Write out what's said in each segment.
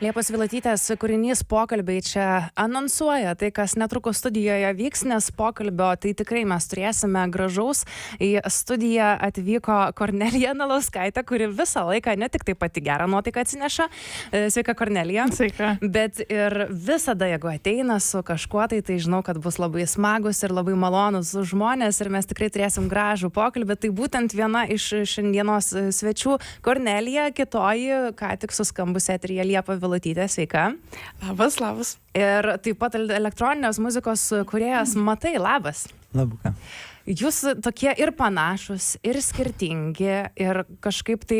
Liepos Vilutytės kūrinys Pokalbiai čia anonsuoja tai, kas netrukus studijoje vyks, nes pokalbio tai tikrai mes turėsime gražaus. Į studiją atvyko Kornelija Nalauskaitė, kuri visą laiką ne tik tai pati gerą nuotaiką atsineša. Sveika, Kornelija. Sveika. Bet ir visada, jeigu ateina su kažkuo, tai žinau, kad bus labai smagus ir labai malonus žmonės ir mes tikrai turėsim gražų pokalbį. Tai būtent viena iš šiandienos svečių Kornelija, kitoji, ką tik suskambusi eteryje Liepa Vilutytė. Sveika. Labas. Ir taip pat elektroninės muzikos kūrėjas Matai, labas. Labuka. Jūs tokie ir panašus, ir skirtingi, ir kažkaip tai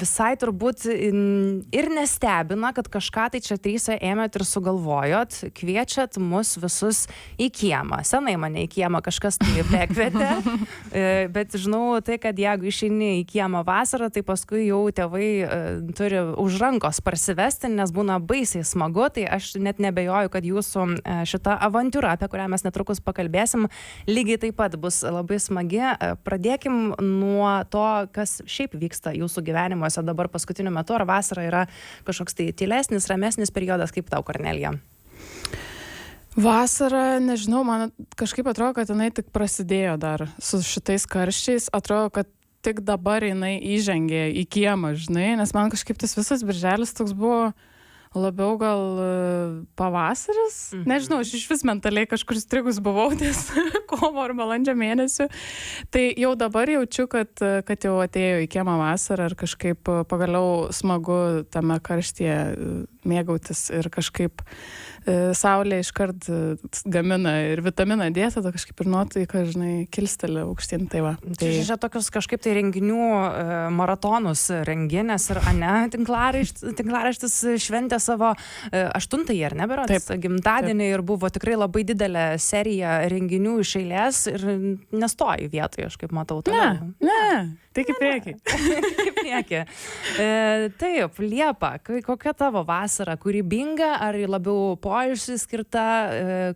visai turbūt ir nestebina, kad kažką tai čia tryse ėmėt ir sugalvojot, kviečiat mus visus į kiemą. Senai mane į kiemą kažkas tai pakvietė, bet žinau tai, kad jeigu išeini į kiemą vasarą, tai paskui jau tėvai turi už rankos parsivesti, nes būna baisiai smagu, tai aš net nebejoju, kad jūsų šita avantūra, apie kurią mes netrukus pakalbėsim, lygiai taip pat bus labai smagi. Pradėkim nuo to, kas šiaip vyksta jūsų gyvenimuose dabar paskutiniu metu. Ar vasara yra kažkoks tai tylesnis, ramesnis periodas, kaip tau, Kornelija? Vasara, nežinau, man kažkaip atrodo, kad jinai tik prasidėjo dar su šitais karščiais. Atrodo, kad tik dabar jinai įžengė į kiemą, žinai, nes man kažkaip tas visas birželis toks buvo labiau gal pavasaris. Nežinau, aš iš vis mentaliai kažkur strigus buvau ties kovo ar balandžio mėnesių. Tai jau dabar jaučiu, kad jau atėjo į kiemą vasarą ir kažkaip pagaliau smagu tame karštyje mėgautis ir kažkaip saulė iškart gamina ir vitaminą D, tada kažkaip ir nuotaika, žinai, kilsteli aukštyn. Tai va. Tai čia tokius kažkaip tai renginių maratonus renginės ir tinklaraštis šventė savo 8-ąjį, ar ne, berods, gimtadienį. Taip. Ir buvo tikrai labai didelė serija renginių iš eilės ir nestoji vietoje, aš kaip matau. Ne. Tai kaip priekį. Kaip priekį. Taip, Liepa, kokia tavo vasara? Kūrybinga ar labiau poilsiui skirta?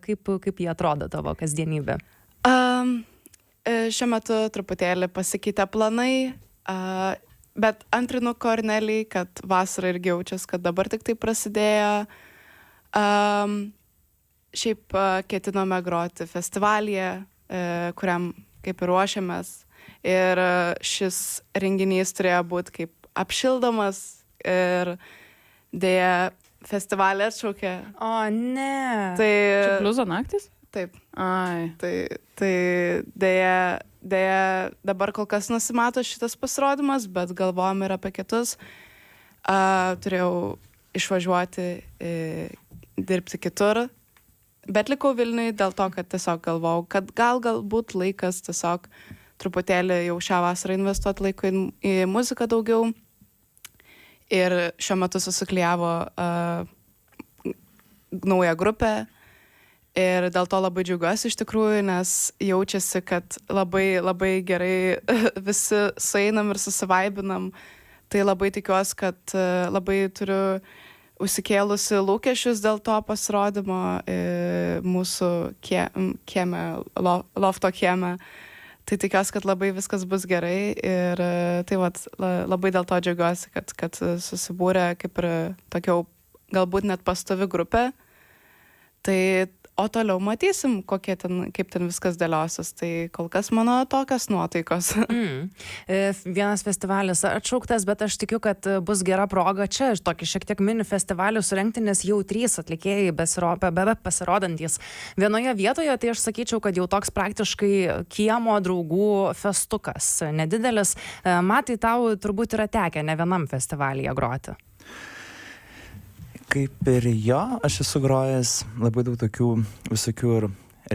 Kaip jie atrodo tavo kasdienybė? Šiuo metu truputėlį pasikeitė planai, bet antrinu Kornelijai, kad vasara irgi jaučias, kad dabar tik tai prasidėjo. Šiaip ketinome groti festivalyje, kuriam kaip ir ruošiamės. Ir šis renginys turėjo būti kaip apšildomas ir dėja festivalį atšaukė. O, ne. Tai čia bliuzo naktis? Taip. Ai. Tai dėja dabar kol kas nusimato šitas pasirodymas, bet galvojom ir apie kitus. Turėjau išvažiuoti dirbti kitur, bet likau Vilniui dėl to, kad tiesiog galvojau, kad galbūt laikas tiesiog truputėlį jau šią vasarą investuoti laiko į muziką daugiau. Ir šiuo metu susiklijavo nauja grupė. Ir dėl to labai džiaugiuosi iš tikrųjų, nes jaučiasi, kad labai, labai gerai visi sueinam ir susivaibinam. Tai labai tikiuosi, kad labai turiu užsikėlusi lūkesčius dėl to pasirodymo mūsų kieme, lofto kieme. Tai tikiuosi, kad labai viskas bus gerai ir tai labai dėl to džiaugiuosi, kad susibūrė kaip ir tokia galbūt net pastovi grupė. Tai o toliau matysim, kaip ten viskas dėliosis. Tai kol kas mano tokios nuotaikos. Vienas festivalis atšauktas, bet aš tikiu, kad bus gera proga čia tokį šiek tiek mini festivalį surengti, nes jau 3 atlikėjai beveik pasirodantys vienoje vietoje. Tai aš sakyčiau, kad jau toks praktiškai kiemo draugų festukas nedidelis. Matai, tau turbūt yra tekę ne vienam festivalyje groti. Kaip ir jo, aš esu grojęs labai daug tokių visokių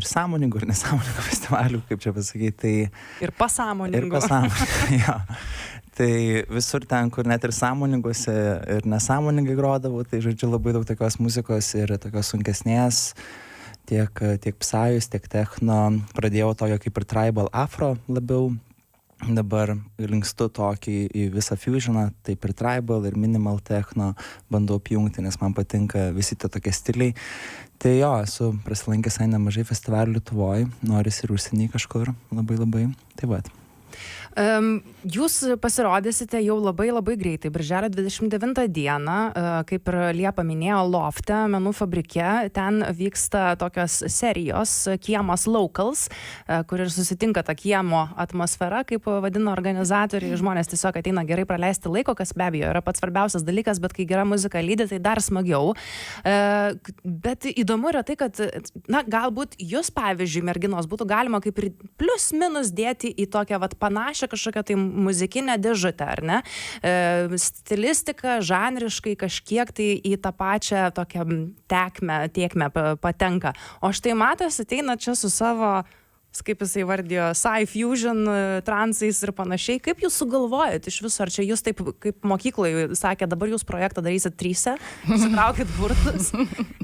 ir sąmoningų, ir nesąmoningų festivalių, kaip čia pasakyti. Tai... Ir pasąmoningų. Jo. Tai visur ten, kur net ir sąmoninguose ir nesąmoningai grodavau, tai žodžiu labai daug tokios muzikos ir tokios sunkesnės, tiek psajus, tiek techno. Pradėjau tokio kaip ir tribal afro labiau. Dabar linkstu tokį į visą fusioną, taip ir tribal, ir minimal techno bandau apjungti, nes man patinka visi tie tokie stiliai. Tai jo, esu prasilankęs nemažai festivalių Lietuvoj, noris ir užsieny kažkur labai. Tai vat. Jūs pasirodysite jau labai greitai, birželio 29 dieną, kaip ir Liepa minėjo, Lofte, menų fabrike. Ten vyksta tokios serijos Kiemas Locals, kur ir susitinka ta kiemo atmosfera, kaip vadina organizatoriai. Žmonės tiesiog ateina gerai praleisti laiko, kas be abejo yra pats svarbiausias dalykas, bet kai gera muzika lydi, tai dar smagiau. Bet įdomu yra tai, kad, na, galbūt jūs, pavyzdžiui, merginos, būtų galima kaip ir plius minus dėti į tokią panašią kažkokią tai muzikinę dėžutę, ar ne? Stilistika, žanriškai kažkiek tai į tą pačią tokią tiekmę patenka. O štai Matas ateina čia su savo, kaip jisai vardijo, sci-fusion, transais ir panašiai. Kaip jūs sugalvojat iš viso? Ar čia jūs taip, kaip mokykloje sakė, dabar jūs projektą darysit 3, sutraukit burtus?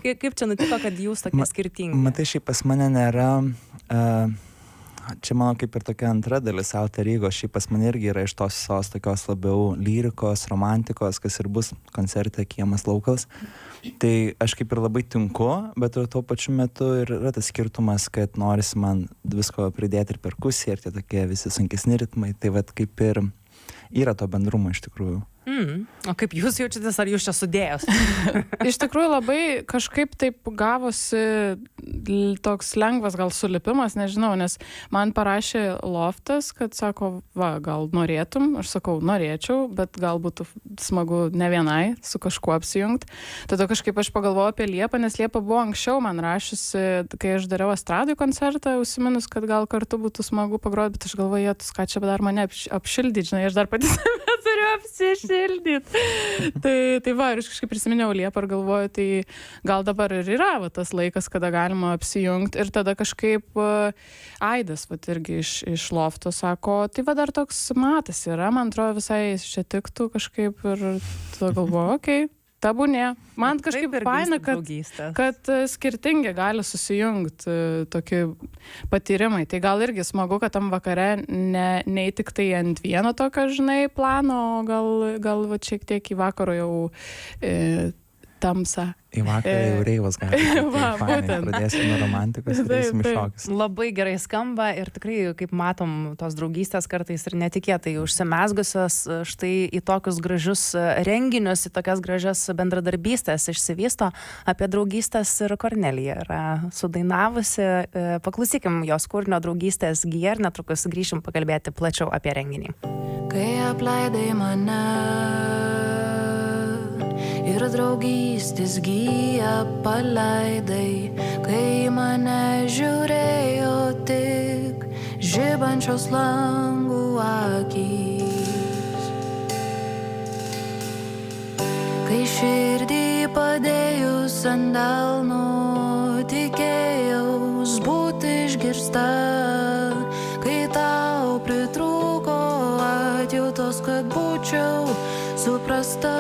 Kaip čia nutiko, kad jūs tokie skirtingi? Matai, šiaip pas mane nėra... Čia mano kaip ir tokia antra dalis alter ego, šiaip pas mane irgi yra iš tos tokios labiau lyrikos, romantikos, kas ir bus koncerte Kiemas Locals. Tai aš kaip ir labai tinku, bet ir tuo pačiu metu ir yra tas skirtumas, kad norisi man visko pridėti ir perkusiją, ir tie tokie visi sunkesni ritmai, tai vat kaip ir yra to bendrumo iš tikrųjų. O kaip jūs jaučiatės, ar jūs čia sudėjęs? Iš tikrųjų labai kažkaip taip gavosi toks lengvas gal sulipimas, nežinau, nes man parašė Loftas, kad sako, gal norėtum, aš sakau, norėčiau, bet gal būtų smagu ne vienai su kažkuo apsijungti. Tada kažkaip aš pagalvojau apie Liepą, nes Liepa buvo anksčiau man rašiusi, kai aš dariau estradoj koncertą, užsiminus, kad gal kartu būtų smagu pagroti, bet aš galvoju, ką čia dar mane apšildyti, žinai, aš dar pati save turiu apsišildyti. Tai va, ir aš kažkaip prisiminiau Liepą ir galvoju, tai gal dabar ir yra tas laikas, kada galima apsijungti. Ir tada kažkaip Aidas, irgi iš Lofto sako, tai va dar toks Matas yra, man atrodo visai čia tiktų kažkaip ir tada galvoju, okei. Tabūnė. Man kažkaip faina, kad skirtingi gali susijungti tokie patyrimai. Tai gal irgi smagu, kad tam vakare ne tik tai ant vieno tokio, žinai, plano, gal va šiek tiek į vakaro jau tamsą. Į vakarą jau reivas gali. Va, būtent. Pradėsim nuo romantikos, darysim šokius. Labai gerai skamba ir tikrai, kaip matom, tos draugystės kartais ir netikėtai užsimezgusios štai į tokius gražius renginius, į tokias gražias bendradarbystės išsivysto. Apie draugystės ir Kornelija yra sudainavusi. Paklausykim jos kūrinio Draugystės gija ir netrukus grįšim pakalbėti plačiau apie renginį. Kai apleidai mane ir draugystės giją paleidai, kai mane žiūrėjo tik žibančios langų akys. Kai širdį padėjus ant delno tikėjaus būti išgirsta, kai tau pritrūko atjautos, kad būčiau suprasta.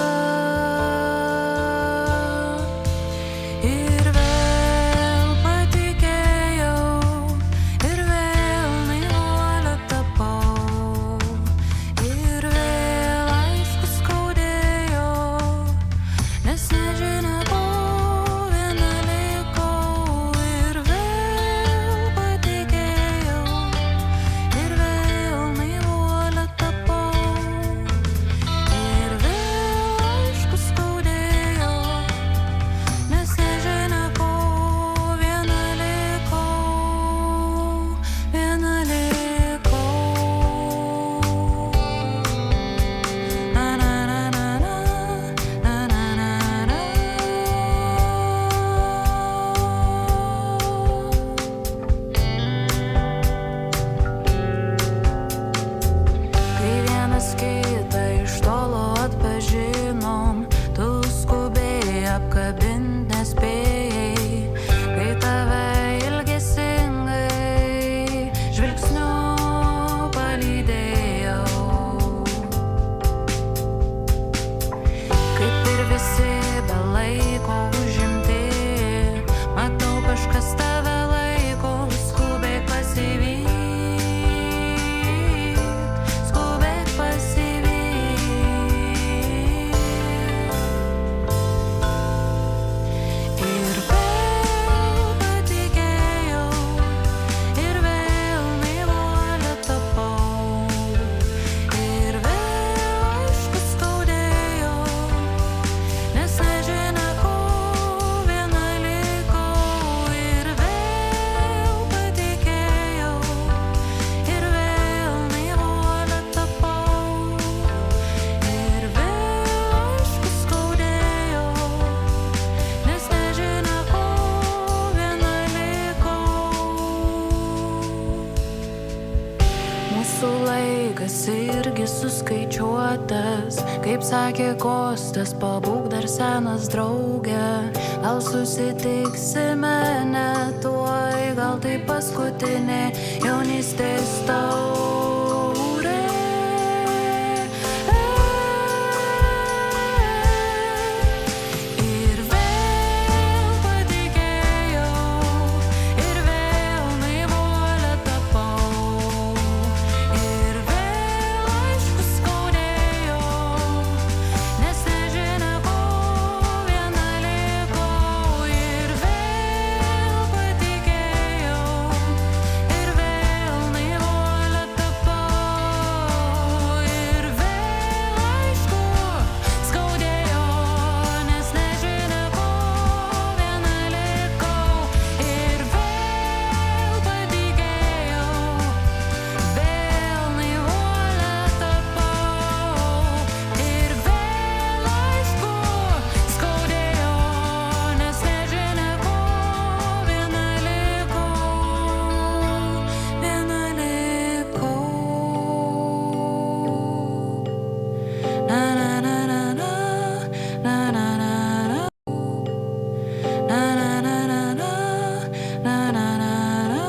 Skubėk pasivyt, suskaičiuotas, kaip sakė Kostas, pabūk dar senas draugė, gal susitiksime netuoj, gal tai paskutinė jaunystės taurė. Ir vėl patikėjau, ir vėl naivuolė tapau, ir vėl aišku skaudėjau, nes nežinia ko viena likau. Ir vėl patikėjau, ir vėl naivuolė tapau, ir vėl aišku skaudėjau, nes nežinia ko viena likau. Ir vėl patikėjau, vėl naivuolė tapau, ir vėl aišku skaudėjau, nes nežinia ko viena likau, viena likau. Na na na na na, na na na na, na na na na na, na na na na,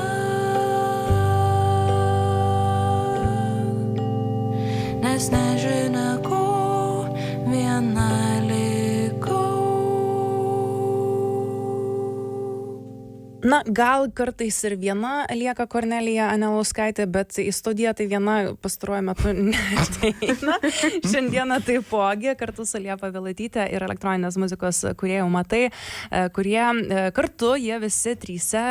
nes nežinia ko viena likau. Na, gal kartais ir viena lieka Kornelija Anelauskaitė, bet į studiją tai viena pastaruoju metu neateina. Šiandieną taipogi kartu su Liepa Vilutyte ir elektroninės muzikos kūrėjų Matai, kurie kartu, jie visi tryse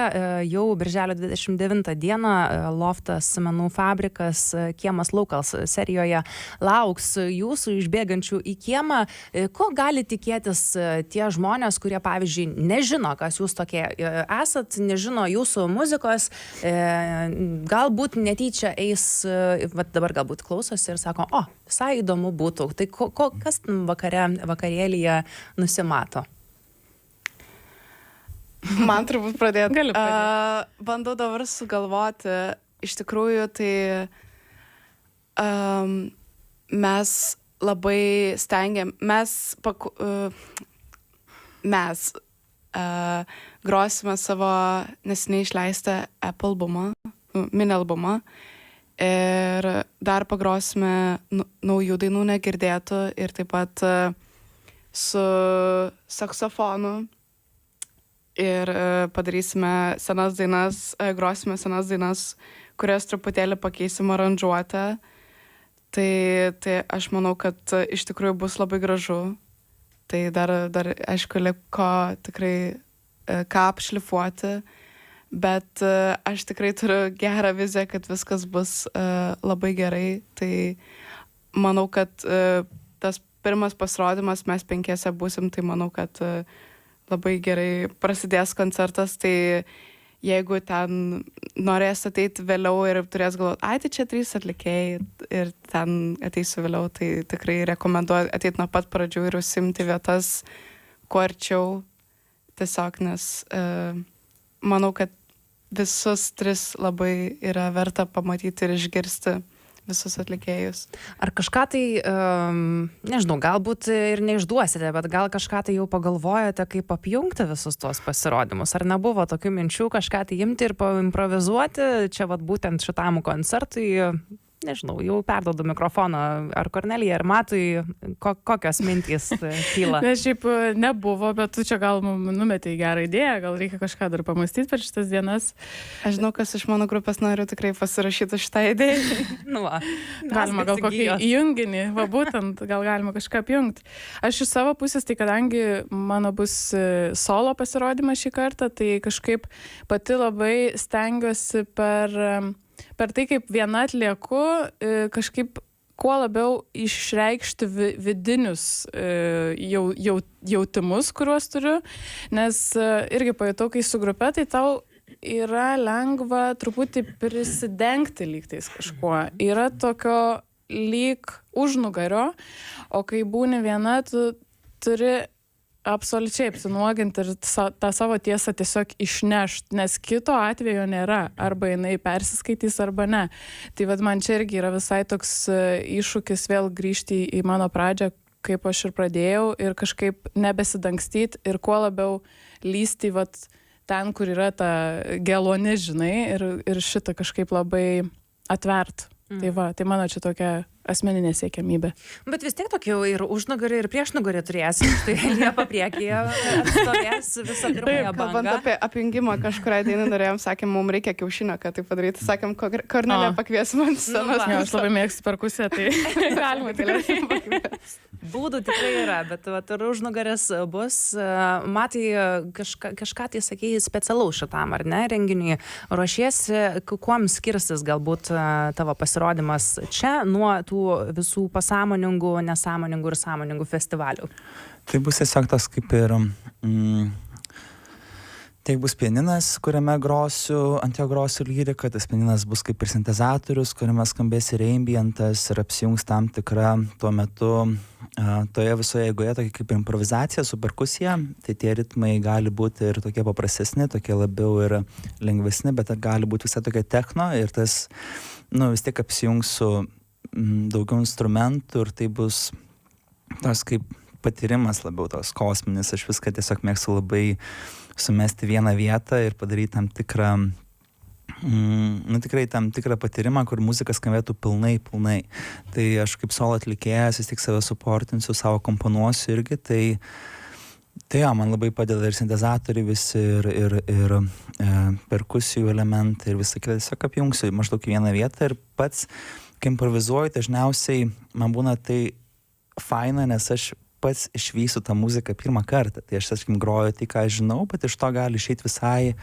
jau birželio 29 dieną Loftas menų fabrikas Kiemas Locals serijoje lauks jūsų išbėgančių į kiemą. Ko gali tikėtis tie žmonės, kurie, pavyzdžiui, nežino, kas jūs tokie esat, nežino jūsų muzikos, galbūt netyčia eis, dabar galbūt klausosi ir sako, visai įdomu būtų. Tai kas vakarėlyje nusimato? Man turbūt pradėti. Gali pradėti. Bandau dabar sugalvoti. Iš tikrųjų, tai mes labai stengiam, mes grosime savo neseniai išleistą Apple albumą, mini albumą, ir dar pagrosime naujų dainų negirdėtų ir taip pat su saksofonu. Ir padarysime senas dainas, grosime senas dainas, kurias truputėlį pakeisim aranžuotę. Tai aš manau, kad iš tikrųjų bus labai gražu. Tai dar aišku, liko tikrai ką apšlifuoti, bet aš tikrai turiu gerą viziją, kad viskas bus labai gerai. Tai manau, kad tas pirmas pasirodymas, mes 5 būsim, tai manau, kad labai gerai prasidės koncertas. Tai jeigu ten norės ateiti vėliau ir turės galvoti, tai čia 3 atlikėjai ir ten ateisiu vėliau, tai tikrai rekomenduoju ateiti nuo pat pradžių ir užsimti vietas kuo arčiau. Tiesiog, nes manau, kad visus 3 labai yra verta pamatyti ir išgirsti visus atlikėjus. Ar kažką tai, nežinau, galbūt ir neišduosite, bet gal kažką tai jau pagalvojate, kaip apjungti visus tuos pasirodymus? Ar nebuvo tokių minčių kažką tai imti ir paimprovizuoti? Čia vat būtent šitam koncertui, nežinau, jau perduodu mikrofoną ar Kornelijai, ar Matui, kokios mintys kyla? Nes šiaip nebuvo, bet tu čia gal numetei gerą idėją, gal reikia kažką dar pamastyti per šitas dienas. Aš žinau, kas iš mano grupės noriu tikrai pasirašyti šitą idėją. Nu va, Galima gal kokį junginį, va būtent, gal galima kažką apjungti. Aš iš savo pusės, tai kadangi mano bus solo pasirodymas šį kartą, tai kažkaip pati labai stengiuosi per tai, kaip viena atlieku, kažkaip kuo labiau išreikšti vidinius jautimus, kuriuos turiu, nes irgi pajutau, kai su grupe, tai tau yra lengva truputį prisidengti lygtais kažkuo. Yra tokio lyg užnugario, o kai būni viena, tu turi absoliučiai apsinuoginti ir tą savo tiesą tiesiog išnešt, nes kito atvejo nėra. Arba jinai persiskaitys, arba ne. Tai vad man čia irgi yra visai toks iššūkis vėl grįžti į mano pradžią, kaip aš ir pradėjau, ir kažkaip nebesidangstyti ir kuo labiau lysti vat ten, kur yra ta geloni, žinai, ir šitą kažkaip labai atvert. Tai va, tai mano čia tokia asmeninė siekiamybė. Bet vis tiek tokį ir užnugarį, ir priešnugarį turėsim. Tai Liepa priekyje atstovės visą pirmąją Kalbant bangą. apie apjungimą, kažkurią dieną norėjom, sakėm, mums reikia kiaušinio, kad tai padaryti. Sakėm, Kornelė pakvies man scenos. va. Jo, aš labai mėgstu perkusiją, tai galima tikrai. Būdų tikrai yra, bet vat, ir užnugaris bus. Matai, kažką tai sakėjai specialaus šitam, ar ne, renginiui. Ruošiesi, kuom skirsis galbūt tavo pasirodymas čia nuo tų visų pasąmoningų, nesąmoningų ir sąmoningų festivalių? Tai bus tiesiog tas kaip ir... Tai bus pianinas, kuriame grosiu, ant jo grosiu lyrika, tas pianinas bus kaip ir sintezatorius, kuriame skambės ir ambientas ir apsijungs tam tikra tuo metu toje visoje eigoje tokia kaip improvizacija su perkusija. Tai tie ritmai gali būti ir tokie paprastesni, tokie labiau ir lengvesni, bet gali būti visai tokia techno ir tas, vis tiek apsijungs su daugiau instrumentų ir tai bus tos kaip patyrimas labiau tos kosminis. Aš viską tiesiog mėgstu labai sumesti vieną vietą ir padaryti tam tikrą, tikrai tam tikrą patyrimą, kur muzika skambėtų pilnai. Tai aš kaip solo atlikėjas vis tik save suportinsiu, savo komponuosiu irgi, tai jo, man labai padeda ir sintezatoriai visi, ir perkusijų elementai ir visą kitą, tiesiog apjungsiu maždaug į vieną vietą ir pats, kai improvizuoju, dažniausiai man būna tai faina, nes aš pats išvysiu tą muziką pirmą kartą. Tai aš, tarkim, groju tai, ką aš žinau, bet iš to gali išeiti visai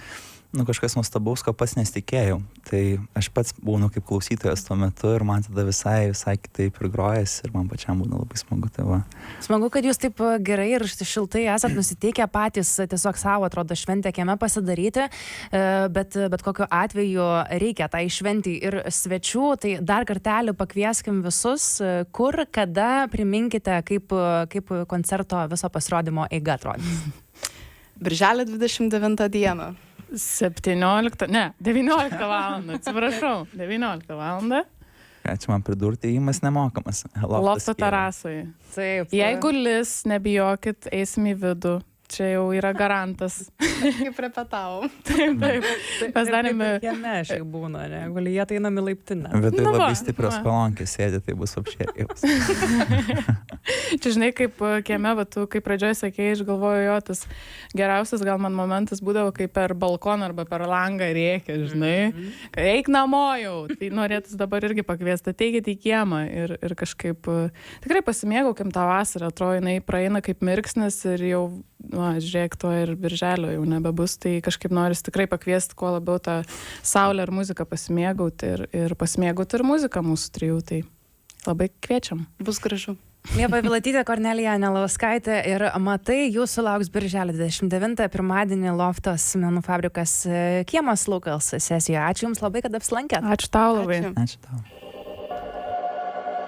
kažkas nuostabaus, ko pats nesitikėjau. Tai aš pats būnu kaip klausytojas tuo metu ir man tada visai kitaip ir grojas ir man pačiam būna labai smagu. Tai va. Smagu, kad jūs taip gerai ir šiltai esat nusiteikę patys tiesiog savo, atrodo, šventę kieme pasidaryti, bet kokiu atveju reikia tai šventį ir svečių, tai dar kartelį pakvieskim visus, kur, kada, priminkite, kaip koncerto viso pasirodymo eiga atrodys. Birželio 29 dieną. 19 valandą, atsiprašau, 19 valandą. Ką čia man pridurti, įimas nemokamas. Lofto terasoje. Taip. Jeigu lis, nebijokit, eisim į vidų. Čia jau yra garantas. Kaip repetavom. Taip. Mes darėme... Kieme šiaip būna, ne? Jeigu jie tai einam į laiptinę. Bet tai Nu va, labai stiprios palankės sėdė, tai bus apšėrėjus. Čia žinai, kaip kieme, va, tu kaip pradžioje sakėjai, aš galvoju, jo, tas geriausias gal man momentas būdavo, kai per balkoną arba per langą rėkia, žinai. Eik namo jau. Tai norėtus dabar irgi pakviesti, ateikit į kiemą ir kažkaip tikrai pasimėgaukim tą vasarą, atrodo, jinai praeina kaip mirksnis ir jau, žiūrėk, to ir birželio jau nebebus, tai kažkaip noris tikrai pakviesti kuo labiau tą saulę ir muziką pasimėgauti ir pasimėgauti ir muziką mūsų trijų, tai labai kviečiam. Bus gražu. Liepa Vilatytė, Kornelija Nelauskaitė ir Matai, jūsų lauks birželio 29 pirmadienį Loftas menų fabrikas kiemas Locals sesijoje. Ačiū Jums labai, kad apsilankėt. Ačiū tau labai. Ačiū. Ačiū tau.